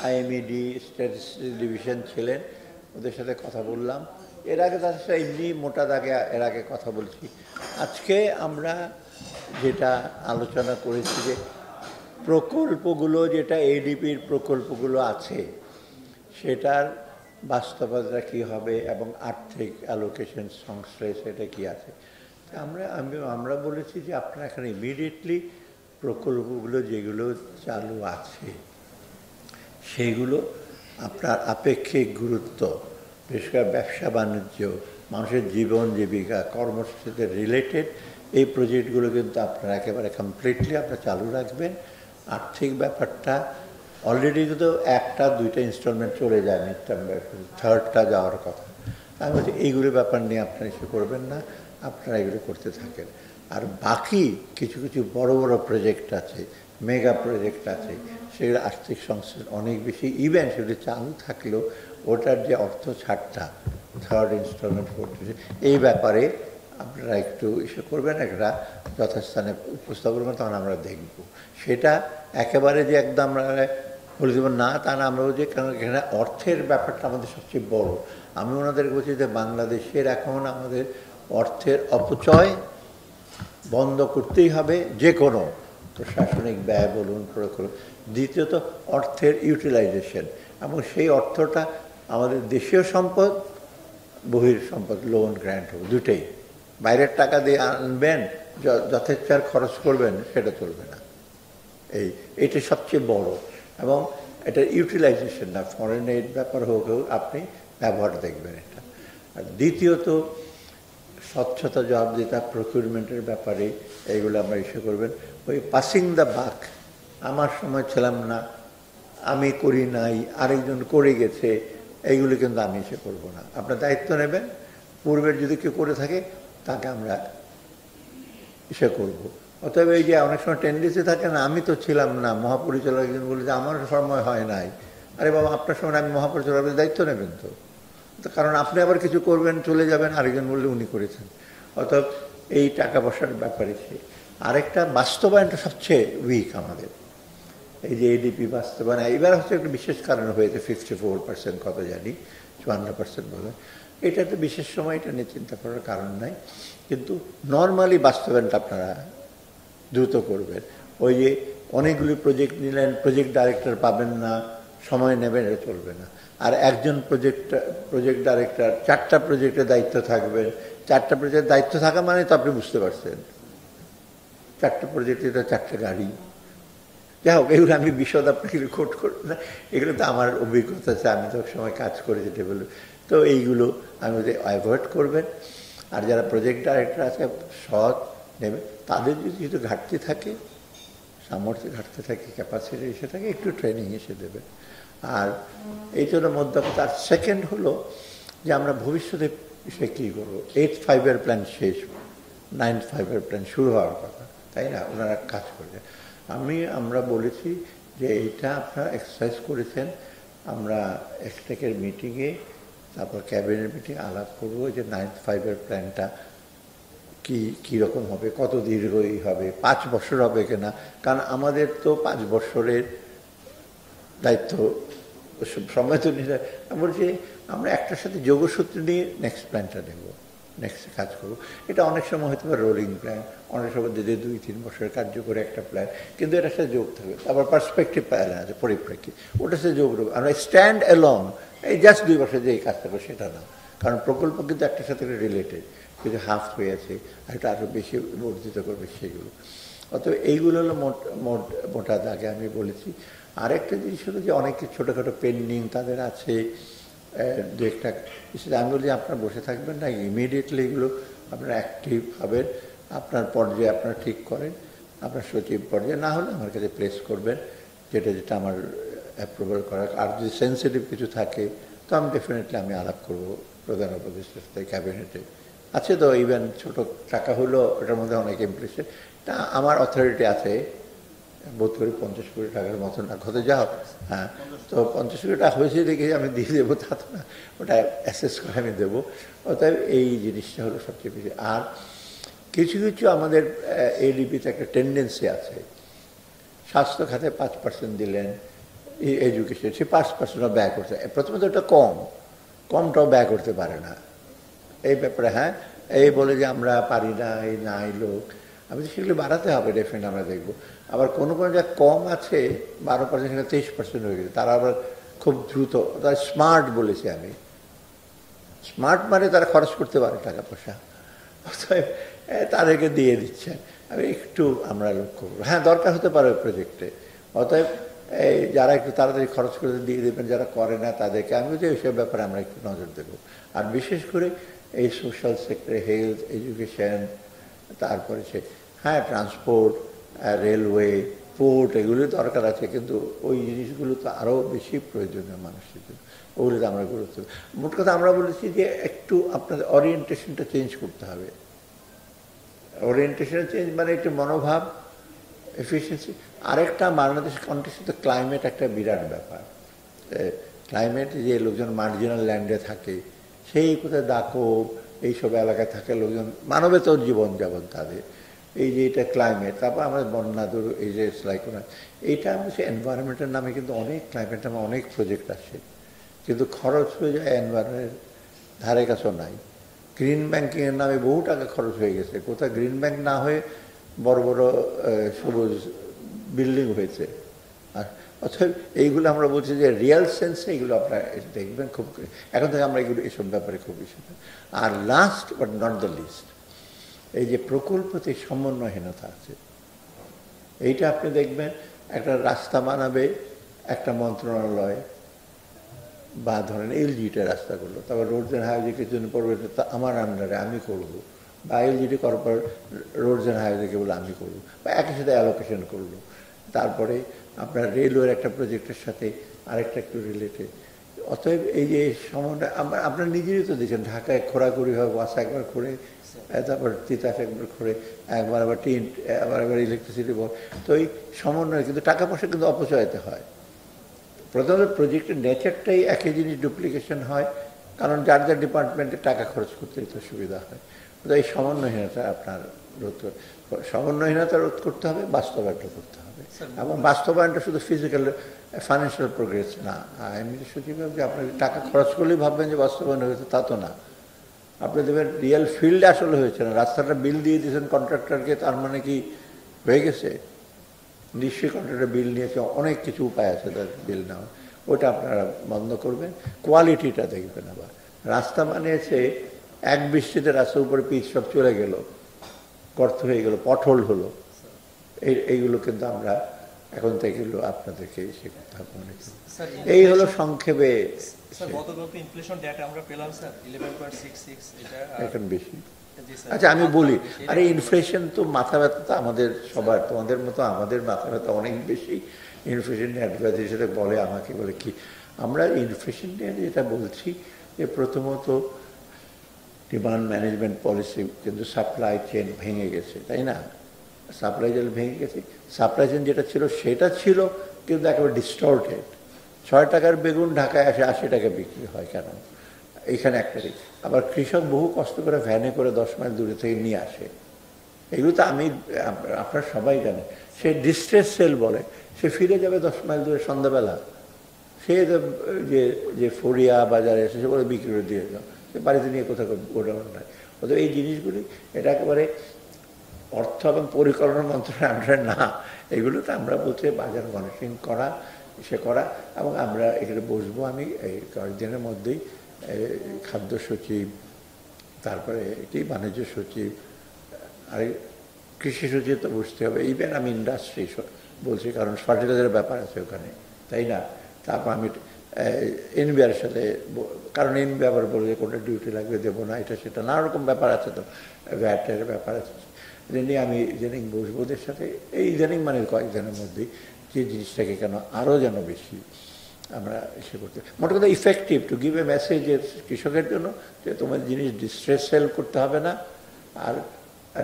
IMED statistics division ছিলেন, ওদের সাথে কথা বললাম। এর আগে তাদের সাথে এমনি মোটা দাগে এর আগে কথা বলছি। আজকে আমরা যেটা আলোচনা করেছি যে প্রকল্পগুলো, যেটা এডিপির প্রকল্পগুলো আছে সেটার বাস্তবতা কী হবে এবং আর্থিক অ্যালোকেশন সংশ্লেষ এটা কী আছে। আমরা বলেছি যে আপনারা এখানে ইমিডিয়েটলি প্রকল্পগুলো যেগুলো চালু আছে সেইগুলো আপনার আপেক্ষিক গুরুত্ব, বিশেষ করে ব্যবসা বাণিজ্য, মানুষের জীবন জীবিকা, কর্মসূচিতে রিলেটেড এই প্রজেক্টগুলো কিন্তু আপনারা একেবারে কমপ্লিটলি আপনারা চালু রাখবেন। আর্থিক ব্যাপারটা অলরেডি কিন্তু 1-2টা ইনস্টলমেন্ট চলে যায়, থার্ডটা যাওয়ার কথা। আমি বলছি এইগুলো ব্যাপার নিয়ে আপনারা ইস্যু করবেন না, আপনারা এগুলো করতে থাকেন। আর বাকি কিছু কিছু বড় বড় প্রজেক্ট আছে, মেগা প্রজেক্ট আছে, সেগুলো আর্থিক সংশ্লেষ অনেক বেশি। ইভেন সেগুলি চালু থাকলেও ওটার যে অর্থ ছাড়টা থার্ড ইনস্টলমেন্ট করতেছে, এই ব্যাপারে আপনারা একটু ইস্যু করবেন, একটা যথাস্থানে উপস্থাপন করবেন, তখন আমরা দেখব। সেটা একেবারে যে একদম আমরা বলে দেবেন না তা না, আমরা বলছি, কারণ এখানে অর্থের ব্যাপারটা আমাদের সবচেয়ে বড়। আমি ওনাদেরকে বলছি যে বাংলাদেশের এখন আমাদের অর্থের অপচয় বন্ধ করতেই হবে, যে কোনো প্রশাসনিক ব্যয় বলুন, দ্বিতীয়ত অর্থের ইউটিলাইজেশন, এবং সেই অর্থটা আমাদের দেশীয় সম্পদ, বহির সম্পদ, লোন গ্র্যান্ট হোক, দুটোই। বাইরের টাকা দিয়ে আনবেন, যথেচ্ছ খরচ করবেন, সেটা চলবে না। এইটা সবচেয়ে বড়, এবং এটার ইউটিলাইজেশন না, ফরেন এইড ব্যাপার হোক, আপনি ব্যবহার দেখবেন এটা। আর দ্বিতীয়ত স্বচ্ছতা, জবাবদিহিতা, প্রকিউরমেন্টের ব্যাপারে এইগুলো আমরা ইস্যু করবেন। ওই পাসিং দ্য বাক, আমার সময় ছিলাম না, আমি করি নাই, আরেকজন করে গেছে, এইগুলো কিন্তু আমি ইস্যু করবো না। আপনার দায়িত্ব নেবেন, পূর্বের যদি কেউ করে থাকে তাকে আমরা ইস্যু করবো। অতএব এই যে অনেক সময় টেন্ডেন্সি থাকে না, আমি তো ছিলাম না, মহাপরিচালক একজন বলে যে আমার সময় হয় নাই। আরে বাবা, আপনার সময় আমি মহাপরিচালকের দায়িত্ব নেবেন তো, কারণ আপনি আবার কিছু করবেন, চলে যাবেন, আরেকজন বললে উনি করেছেন। অর্থাৎ এই টাকা পয়সার ব্যাপারে সে আরেকটা বাস্তবায়নটা সবচেয়ে উইক আমাদের। এই যে এডিপি বাস্তবায়ন এবার হচ্ছে একটা বিশেষ কারণ হয়েছে, 54% কত জানি, 54% বলে, এটা তো বিশেষ সময়, এটা নিয়ে চিন্তা করার কারণ নাই। কিন্তু নর্মালি বাস্তবায়নটা আপনারা দ্রুত করবেন। ওই যে অনেকগুলি প্রজেক্ট নিলেন, প্রজেক্ট ডাইরেক্টর পাবেন না, সময় নেবেন, এটা চলবে না। আর একজন প্রজেক্ট ডাইরেক্টর 4টা প্রজেক্টের দায়িত্ব থাকবেন। 4টা প্রজেক্টের দায়িত্ব থাকা মানে তো আপনি বুঝতে পারছেন, 4টা প্রজেক্টে তো 4টা গাড়ি। যাই হোক, এগুলো আমি বিশদ আপনাকে কোট করব না, এগুলো তো আমার অভিজ্ঞতা আছে, আমি তো সময় কাজ করে যেতে বলব। তো এইগুলো আমি অ্যাভয়েড করবেন। আর যারা প্রজেক্ট ডাইরেক্টর আছে সৎ নেবে, তাদের যদি কিছু ঘাটতি থাকে, সামর্থ্য ঘাটতি থাকে, ক্যাপাসিটি এসে থাকে, একটু ট্রেনিং এসে দেবে। আর এই জন্য মধ্যপথ। আর সেকেন্ড হলো যে আমরা ভবিষ্যতে সে কী করবো। 8-5-এর প্ল্যান শেষ, 9-5-এর প্ল্যান শুরু হওয়ার কথা, তাই না? ওনারা কাজ করবে। আমরা বলেছি যে এইটা আপনারা এক্সারসাইজ করেছেন, আমরা এক্সটেকের মিটিংয়ে, তারপর ক্যাবিনেট মিটিং আলাপ করবো যে 9-5-এর প্ল্যানটা কীরকম হবে, কত দীর্ঘই হবে, 5 বছর হবে কিনা। কারণ আমাদের তো 5 বছরের দায়িত্ব, সময় তো নিয়ে বলছি আমরা একটার সাথে যোগসূত্র নিয়ে নেক্সট প্ল্যানটা নেব, নেক্সট কাজ করবো। এটা অনেক সময় হয়তো বা রোলিং প্ল্যান, অনেক সময় যদি 2-3 বছরের কার্যকরী একটা প্ল্যান, কিন্তু এটার সাথে যোগ থাকবে। আবার পার্সপেক্টিভ প্ল্যান আছে, পরিপ্রেক্ষী, ওটার সাথে যোগ দেবো। আমরা স্ট্যান্ড অ্যালং এই জাস্ট 2 বছর যে এই কাজটা করবো সেটা না, কারণ প্রকল্প কিন্তু একটার সাথে রিলেটেড, কিন্তু হাফ হয়ে আছে, এটা আরও বেশি বর্ধিত করবে সেগুলো। অতএব এইগুলো হলো মোটা দাগে আমি বলেছি। আরেকটা জিনিস হলো যে অনেক ছোটোখাটো পেন্ডিং তাদের আছে, 2-একটা বিষয়। আমি বলি আপনারা বসে থাকবেন না, ইমিডিয়েটলি এগুলো আপনারা অ্যাক্টিভ হবেন, আপনার পর্যায়ে আপনারা ঠিক করেন, আপনার সচিব পর্যায়ে, না হলে আমার কাছে প্লেস করবেন, যেটা আমার অ্যাপ্রুভাল করার। আর যদি সেন্সিটিভ কিছু থাকে তো আমি ডেফিনেটলি আমি আলাপ করবো প্রধান উপদেষ্টার সাথে, ক্যাবিনেটে আছে তো। ইভেন ছোটো টাকা হলো ওটার মধ্যে অনেক ইমপ্লিসিট, তা আমার অথরিটি আছে, বোধ করি 50 কোটি টাকার মতো না, হতে যাও। হ্যাঁ, তো 50 কোটি টাকা হয়েছে দেখে আমি দিয়ে দেবো তা তো না, ওটা অ্যাসেস করে আমি দেবো। অতএব এই জিনিসটা হলো সবচেয়ে বেশি। আর কিছু কিছু আমাদের এডিপিতে একটা টেন্ডেন্সি আছে, স্বাস্থ্য খাতে 5% দিলেন, এডুকেশন, সে 5% ব্যয় করতে, প্রথমত এটা কমটাও ব্যয় করতে পারে না এই ব্যাপারে। হ্যাঁ, এই বলে যে আমরা পারি না, এই নাই লোক, আমি সেগুলো বাড়াতে হবে, ডেফিনেট আমরা দেখব। আবার কোনো যা কম আছে 12% সেখানে 23% হয়ে গেছে, তারা আবার খুব দ্রুত, তারা স্মার্ট বলেছি আমি, স্মার্ট মানে তারা খরচ করতে পারে টাকা পয়সা, অতএব তাদেরকে দিয়ে দিচ্ছেন। আমি একটু আমরা লক্ষ্য করবো, হ্যাঁ দরকার হতে পারে ওই প্রজেক্টে, অতএব এই যারা একটু তাড়াতাড়ি খরচ করে দিয়ে দেবেন, যারা করে না তাদেরকে আমি বলছি এইসব ব্যাপারে আমরা একটু নজর দেবো। আর বিশেষ করে এই সোশ্যাল সেক্টরে হেলথ, এডুকেশন, তারপরে সে হ্যাঁ ট্রান্সপোর্ট, রেলওয়ে, পোর্ট, এগুলি দরকার আছে, কিন্তু ওই জিনিসগুলো তো আরও বেশি প্রয়োজনীয় মানুষের জন্য, ওগুলোতে আমরা গুরুত্ব। মোট কথা আমরা বলেছি যে একটু আপনাদের ওরিয়েন্টেশনটা চেঞ্জ করতে হবে। ওরিয়েন্টেশন চেঞ্জ মানে একটু মনোভাব, এফিসিয়েন্সি। আরেকটা বাংলাদেশের কন্টেক্সটে তো ক্লাইমেট একটা বিরাট ব্যাপার। ক্লাইমেট যে লোকজন মার্জিনাল ল্যান্ডে থাকে, সেই কোথায় দাকব এইসব এলাকায় থাকে লোকজন, মানবেতর জীবনযাপন তাদের, এই যে এটা ক্লাইমেট, তারপর আমাদের বন্যা এই যে সাইক্লোন, এইটা হচ্ছে এনভায়রনমেন্টের নামে কিন্তু অনেক ক্লাইমেট নামে অনেক প্রজেক্ট আসে, কিন্তু খরচ হয়ে যায় এনভায়রনমেন্টের ধারে কাছেও নাই। গ্রিন ব্যাংকিংয়ের নামে বহু টাকা খরচ হয়ে গেছে, কোথাও গ্রিন ব্যাংক না হয়ে বড় বড় সবুজ বিল্ডিং হয়েছে। আর অথবা এইগুলো আমরা বলছি যে রিয়েল সেন্সে এগুলো আপনারা দেখবেন খুব, এখন থেকে আমরা এগুলো এসব ব্যাপারে খুব বেশি। আর last but not the least, এই যে প্রকল্পতে সমন্বয়হীনতা আছে, এইটা আপনি দেখবেন একটা রাস্তা বানাবে একটা মন্ত্রণালয়, বা ধরেন এলজিটা রাস্তা করলো, তারপর রোডস অ্যান্ড হাইওয়ে কিছুদিন পড়বে তা আমার আন্ডারে আমি করবো, বা এলজিটি করার পর রোডস অ্যান্ড হাইওয়েকে বলে আমি করবো, বা একই সাথে অ্যালোকেশন করলো। তারপরে আপনার রেলওয়ের একটা প্রজেক্টের সাথে আরেকটা একটু রিলেটেড। অতএব এই যে সমন্বয়, আপনার নিজেরই তো দেখছেন ঢাকায় খোরাখুরি হয়, বাস একবার ঘুরে, তারপর তিতাস একবার ঘুরে, একবার আবার টিন, আবার ইলেকট্রিসিটি বোর্ড, তো এই সমন্বয়, কিন্তু টাকা পয়সা কিন্তু অপচয়তে হয়। প্রথমত প্রজেক্টের নেচারটাই একই জিনিস ডুপ্লিকেশন হয়, কারণ যার যার ডিপার্টমেন্টে টাকা খরচ করতে তো সুবিধা হয়। তো এই সমন্বয়হীনতা আপনার সমন্বয়হীনতা রোধ করতে হবে, বাস্তবায়নটা করতে হবে। এবং বাস্তবায়নটা শুধু ফিজিক্যাল ফাইন্যান্সিয়াল প্রোগ্রেস না, এমনি সচিব যে আপনার টাকা খরচ করলেই ভাববেন যে বাস্তবায়ন হয়েছে, তা তো না। আপনি দেখবেন রিয়েল ফিল্ডে আসলে হয়েছে না, রাস্তাটা বিল দিয়ে দিয়েছেন কন্ট্রাক্টরকে, তার মানে কি হয়ে গেছে? নিশ্চয়ই কন্ট্রাক্টর বিল নিয়েছে, অনেক কিছু উপায় আছে তার বিল নেওয়া, ওটা আপনারা বন্ধ করবেন, কোয়ালিটিটা দেখবেন। আবার রাস্তা বানিয়েছে, এক বৃষ্টিতে রাস্তার উপরে পিচ সব চলে গেল, গর্ত হয়ে গেল, পটহোল হলো, এইগুলো কিন্তু আমরা এখন থেকে এগুলো আপনাদেরকে এসে করতে হবে। এই হলো সংক্ষেপে। এখন বেশি। আচ্ছা আমি বলি, আরে ইনফ্লেশন তো মাথা ব্যথা তো আমাদের সবার, তোমাদের মতো আমাদের মাথা ব্যথা অনেক বেশি। ইনফ্লেশন অ্যাডভাইস হিসেবে বলে আমাকে, বলে কি আমরা ইনফ্লেশন নিয়ে যেটা বলছি যে প্রথমত ডিমান্ড ম্যানেজমেন্ট পলিসি, কিন্তু সাপ্লাই চেন ভেঙে গেছে, তাই না? সাপ্লাই চেন ভেঙে গেছে, সাপ্লাই চেন যেটা ছিল সেটা ছিল কিন্তু একেবারে ডিস্টর্টেড। 6 টাকার বেগুন ঢাকায় আসে 80 টাকা বিক্রি হয় কেন? এইখানে একটা দিক। আবার কৃষক বহু কষ্ট করে ভ্যানে করে 10 মাইল দূরে থেকে নিয়ে আসে, এগুলো তো আমি আপনারা সবাই জানেন। সে ডিস্ট্রেস সেল বলে, সে ফিরে যাবে 10 মাইল দূরে সন্ধ্যাবেলা, সে যে ফড়িয়া বাজারে এসে সে বলে বিক্রি করে দিয়ে যাও, সে বাড়িতে নিয়ে কোথাও গোডাউন নাই। অথবা এই জিনিসগুলি এটা একেবারে অর্থ এবং পরিকল্পনা মন্ত্রণালয়ের আন্ডারে না, এগুলোতে আমরা বলছি বাজার মনিটরিং করা, সে করা। এবং আমরা এখানে বসবো, আমি এই কয়েকদিনের মধ্যেই খাদ্য সচিব, তারপরে এটি বাণিজ্য সচিব, আর কৃষি সচিব তো বুঝতে হবে, ইভেন আমি ইন্ডাস্ট্রি বলছি, কারণ ফার্টিলাইজারের ব্যাপার আছে ওখানে, তাই না? তারপর আমি এনবিআর সাথে, কারণ এনবি আবার বলে যে কোনটা ডিউটি লাগবে দেবো না, এটা সেটা নানা রকম ব্যাপার আছে, তো ভ্যাটের ব্যাপার আছে, নিয়ে আমি ইদানিং বসবো ওদের সাথে, এই ইদানিং মানে কয়েকজনের মধ্যেই, যে জিনিসটাকে কেন আরও যেন বেশি আমরা এসে করতে, মোট কথা effective to give a message কৃষকের জন্য যে তোমার জিনিস ডিস্ট্রেস সেল করতে হবে না, আর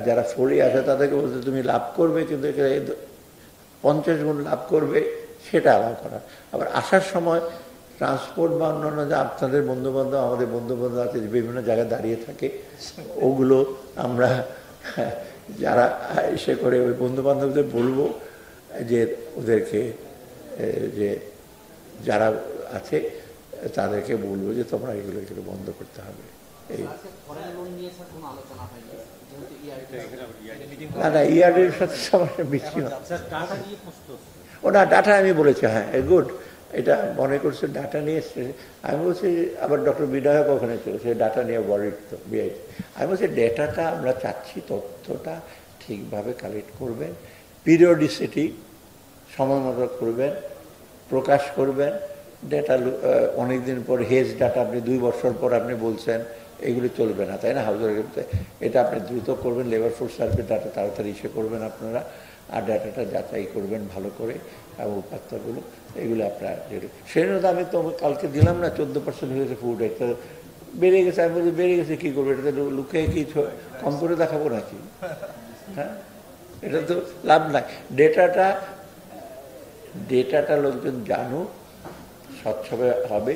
যারা ফড়ি আছে তাদেরকে বলতে তুমি লাভ করবে, কিন্তু 50 গুণ লাভ করবে, সেটা আলাদা করা। আবার আসার সময় ট্রান্সপোর্ট বা অন্যান্য যে আপনাদের বন্ধুবান্ধব, আমাদের বন্ধুবান্ধব আছে বিভিন্ন জায়গায় দাঁড়িয়ে থাকে, ওগুলো আমরা যারা এসে করে ওই বন্ধুবান্ধবদের বলবো যে ওদেরকে যে যারা আছে তাদেরকে বলবো যে তোমরা এগুলো বন্ধ করতে হবে। এই না না, ইয়ার্ডের সাথে আমার মিটিং, ওনা ডাটা আমি বলেছি, হ্যাঁ গুড, এটা মনে করছে ডাটা নিয়ে এসছে। আমি বলছি আবার ডক্টর বিনায়ক ওখানে চলেছে ডাটা নিয়ে বড়ির তো বিআই। আমি বলছি ডেটাটা আমরা চাচ্ছি, তথ্যটা ঠিকভাবে কালেক্ট করবেন, পিরিয়ডিসিটি সময় মতো করবেন, প্রকাশ করবেন। ডেটা অনেক দিন পর হেজ ডাটা আপনি 2 বছর পর আপনি বলছেন, এগুলি চলবে না, তাই না? হাউজার এটা আপনি দ্রুত করবেন, লেবার ফোর্স সার্ভে ডাটা তাড়াতাড়ি ইসে করবেন আপনারা, আর ডাটাটা যাচাই করবেন ভালো করে, এবং উপাত্তগুলো এগুলো আপনার সেই জন্য আমি তো কালকে দিলাম না 14% হয়েছে ফুড, এটা বেড়ে গেছে। আমি বলছি বেড়ে গেছে কী করবো, এটা লুকিয়ে কি কম করে দেখাবো নাকি? হ্যাঁ, এটা তো লাভ নাই। ডেটাটা লোকজন জানুক, স্বচ্ছ হবে।